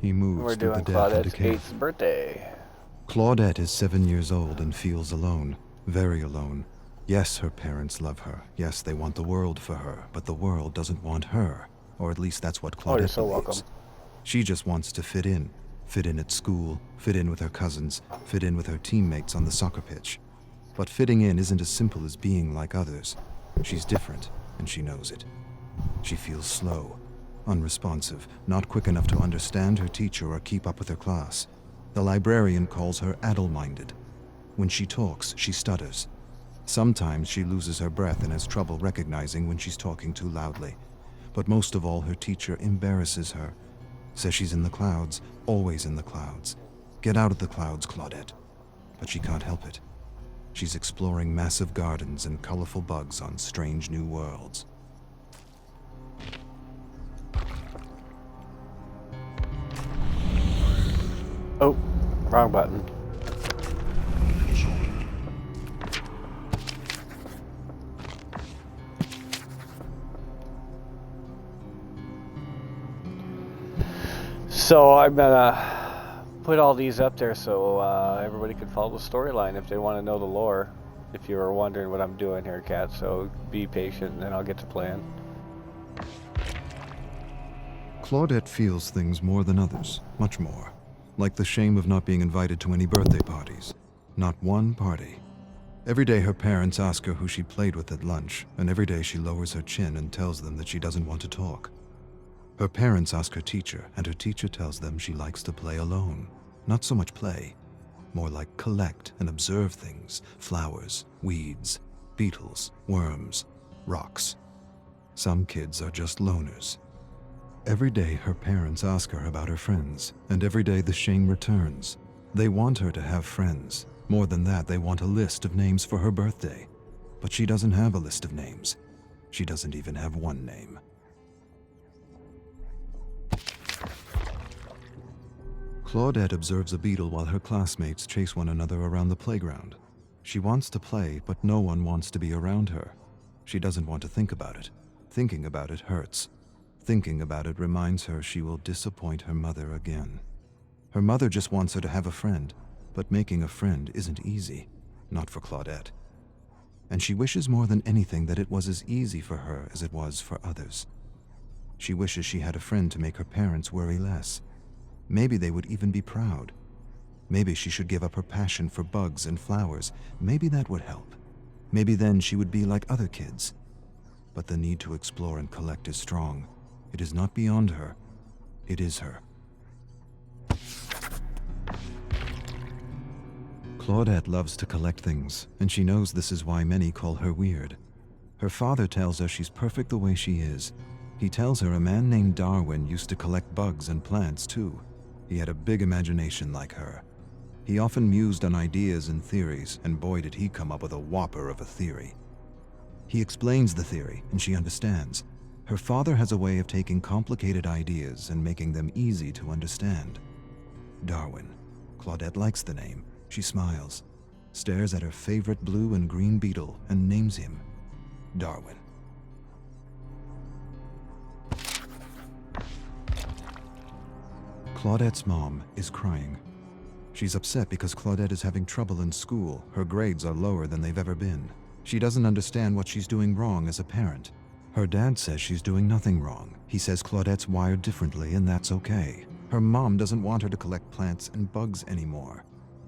He moves We're through the doing death and Claudette's decay. 8th birthday. Claudette is 7 years old and feels alone, very alone. Yes, her parents love her. Yes, they want the world for her, but the world doesn't want her. Or at least that's what Oh, you're Claudette so believes. welcome. She just wants to fit in. Fit in at school, fit in with her cousins, fit in with her teammates on the soccer pitch. But fitting in isn't as simple as being like others. She's different, and she knows it. She feels slow, unresponsive, not quick enough to understand her teacher or keep up with her class. The librarian calls her addle-minded. When she talks, she stutters. Sometimes she loses her breath and has trouble recognizing when she's talking too loudly. But most of all, her teacher embarrasses her. Says she's in the clouds, always in the clouds. Get out of the clouds, Claudette. But she can't help it. She's exploring massive gardens and colorful bugs on strange new worlds. Oh, wrong button. So I'm gonna put all these up there so everybody can follow the storyline if they want to know the lore. If you were wondering what I'm doing here, Kat, so be patient and then I'll get to plan. Claudette feels things more than others, much more. Like the shame of not being invited to any birthday parties. Not one party. Every day her parents ask her who she played with at lunch, and every day she lowers her chin and tells them that she doesn't want to talk. Her parents ask her teacher, and her teacher tells them she likes to play alone. Not so much play, more like collect and observe things, flowers, weeds, beetles, worms, rocks. Some kids are just loners. Every day her parents ask her about her friends, and every day the shame returns. They want her to have friends. More than that, they want a list of names for her birthday. But she doesn't have a list of names. She doesn't even have one name. Claudette observes a beetle while her classmates chase one another around the playground. She wants to play, but no one wants to be around her. She doesn't want to think about it. Thinking about it hurts. Thinking about it reminds her she will disappoint her mother again. Her mother just wants her to have a friend, but making a friend isn't easy. Not for Claudette. And she wishes more than anything that it was as easy for her as it was for others. She wishes she had a friend to make her parents worry less. Maybe they would even be proud. Maybe she should give up her passion for bugs and flowers. Maybe that would help. Maybe then she would be like other kids. But the need to explore and collect is strong. It is not beyond her. It is her. Claudette loves to collect things, and she knows this is why many call her weird. Her father tells her she's perfect the way she is. He tells her a man named Darwin used to collect bugs and plants too. He had a big imagination like her. He often mused on ideas and theories, and boy did he come up with a whopper of a theory. He explains the theory, and she understands. Her father has a way of taking complicated ideas and making them easy to understand. Darwin. Claudette likes the name. She smiles, stares at her favorite blue and green beetle, and names him Darwin. Claudette's mom is crying. She's upset because Claudette is having trouble in school. Her grades are lower than they've ever been. She doesn't understand what she's doing wrong as a parent. Her dad says she's doing nothing wrong. He says Claudette's wired differently and that's okay. Her mom doesn't want her to collect plants and bugs anymore.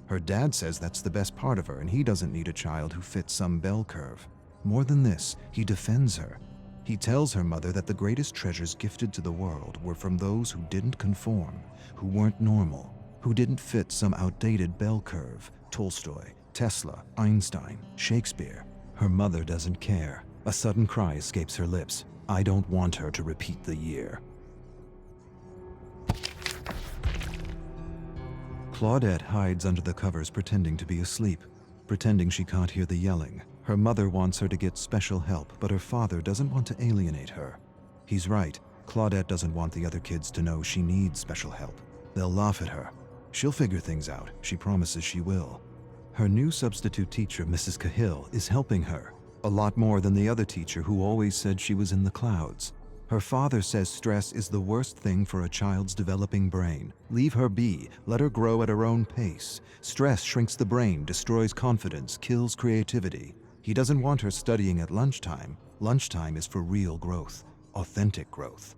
Her dad says that's the best part of her and he doesn't need a child who fits some bell curve. More than this, he defends her. He tells her mother that the greatest treasures gifted to the world were from those who didn't conform, who weren't normal, who didn't fit some outdated bell curve. Tolstoy, Tesla, Einstein, Shakespeare. Her mother doesn't care. A sudden cry escapes her lips. I don't want her to repeat the year. Claudette hides under the covers pretending to be asleep, pretending she can't hear the yelling. Her mother wants her to get special help, but her father doesn't want to alienate her. He's right. Claudette doesn't want the other kids to know she needs special help. They'll laugh at her. She'll figure things out. She promises she will. Her new substitute teacher, Mrs. Cahill, is helping her. A lot more than the other teacher who always said she was in the clouds. Her father says stress is the worst thing for a child's developing brain. Leave her be, let her grow at her own pace. Stress shrinks the brain, destroys confidence, kills creativity. He doesn't want her studying at lunchtime. Lunchtime is for real growth, authentic growth.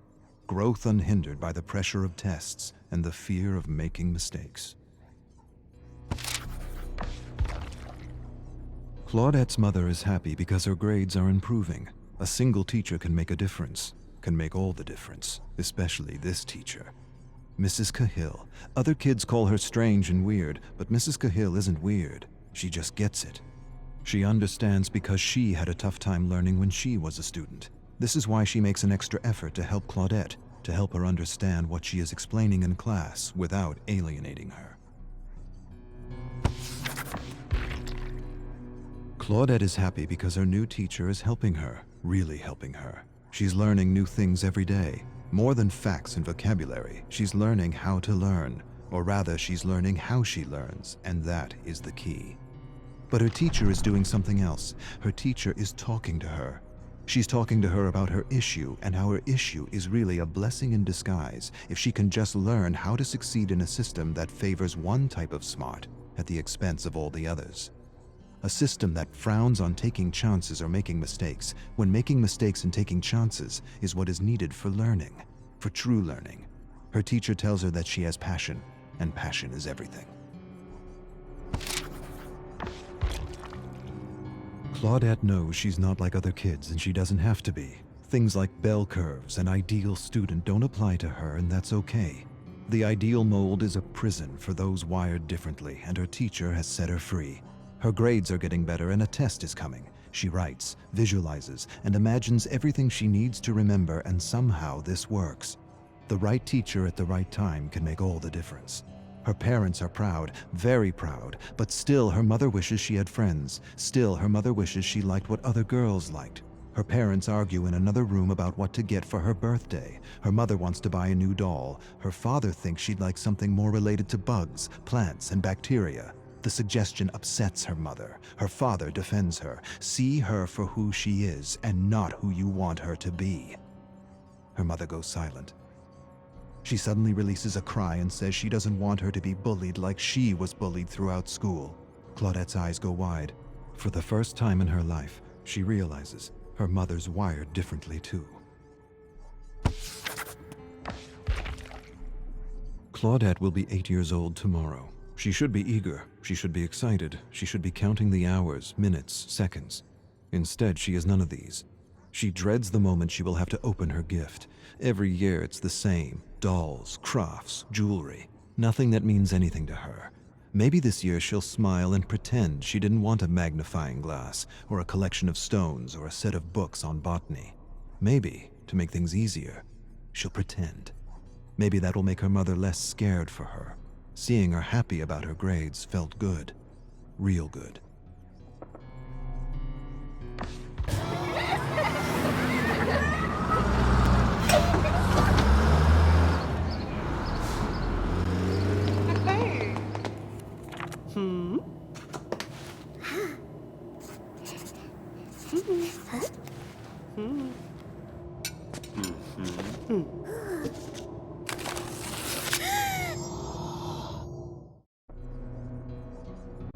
Growth unhindered by the pressure of tests and the fear of making mistakes. Claudette's mother is happy because her grades are improving. A single teacher can make a difference, can make all the difference, especially this teacher. Mrs. Cahill. Other kids call her strange and weird, but Mrs. Cahill isn't weird. She just gets it. She understands because she had a tough time learning when she was a student. This is why she makes an extra effort to help Claudette, to help her understand what she is explaining in class without alienating her. Claudette is happy because her new teacher is helping her, really helping her. She's learning new things every day. More than facts and vocabulary, she's learning how to learn. Or rather, she's learning how she learns, and that is the key. But her teacher is doing something else. Her teacher is talking to her. She's talking to her about her issue, and how her issue is really a blessing in disguise if she can just learn how to succeed in a system that favors one type of smart at the expense of all the others. A system that frowns on taking chances or making mistakes, when making mistakes and taking chances is what is needed for learning, for true learning. Her teacher tells her that she has passion, and passion is everything. Claudette knows she's not like other kids, and she doesn't have to be. Things like bell curves and ideal student don't apply to her, and that's okay. The ideal mold is a prison for those wired differently, and her teacher has set her free. Her grades are getting better and a test is coming. She writes, visualizes, and imagines everything she needs to remember, and somehow this works. The right teacher at the right time can make all the difference. Her parents are proud, very proud, but still her mother wishes she had friends. Still her mother wishes she liked what other girls liked. Her parents argue in another room about what to get for her birthday. Her mother wants to buy a new doll. Her father thinks she'd like something more related to bugs, plants, and bacteria. The suggestion upsets her mother. Her father defends her. See her for who she is and not who you want her to be. Her mother goes silent. She suddenly releases a cry and says she doesn't want her to be bullied like she was bullied throughout school. Claudette's eyes go wide. For the first time in her life, she realizes her mother's wired differently too. Claudette will be 8 years old tomorrow. She should be eager. She should be excited. She should be counting the hours, minutes, seconds. Instead, she is none of these. She dreads the moment she will have to open her gift. Every year it's the same. Dolls, crafts, jewelry. Nothing that means anything to her. Maybe this year she'll smile and pretend she didn't want a magnifying glass, or a collection of stones, or a set of books on botany. Maybe, to make things easier, she'll pretend. Maybe that'll make her mother less scared for her. Seeing her happy about her grades felt good. Real good.